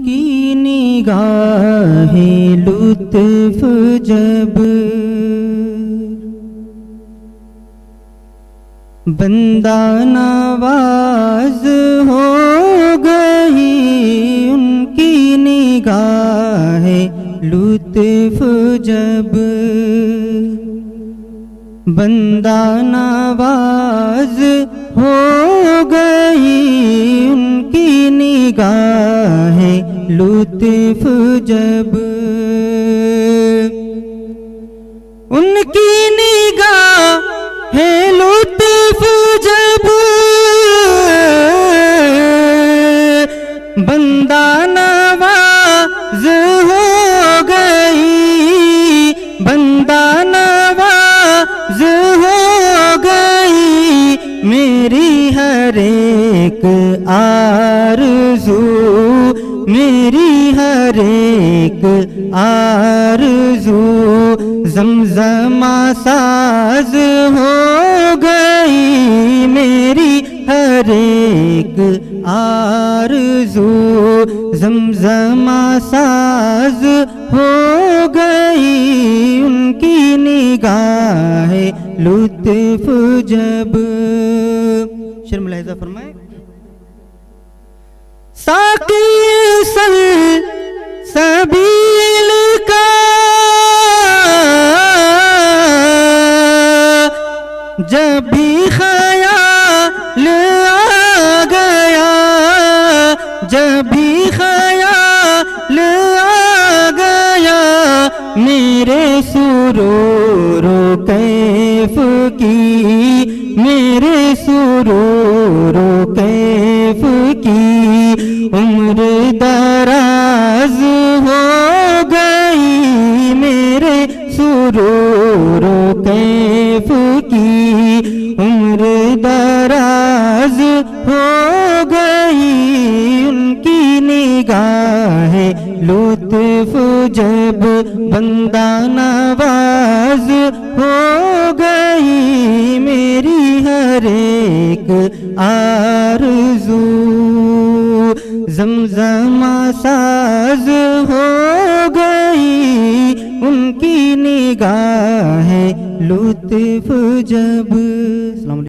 کی نگاہ لطف جب بندہ نواز ہو گئی، ان کی نگاہ لطف جب بندہ نواز ہو گئی، ان کی نگاہ لطف جب ان کی نگاہ لطف جب بندہ نواز ہو گئی، بندہ نواز ہو گئی، میری ہر ایک آرزو، میری ہر ایک آرزو زمزمہ ساز ہو گئی، میری ہر ایک آرزو زمزمہ ساز ہو گئی، ان کی نگاہ لطف جب شعر ملاحظہ فرمائے ساقی سبیل کا جب بھی خیال آ گیا، جب بھی خیال آ گیا، میرے سرور و کیف کی، میرے سرور و کیف کی عمر دراز ہو گئی، میرے سرور و کیف کی عمر دراز ہو گئی، ان کی نگاہ لطف جب بندہ نواز ہو گئی، میری ہر ایک آرزو زمزمہ ساز ہو گئی، ان کی نگاہ لطف جب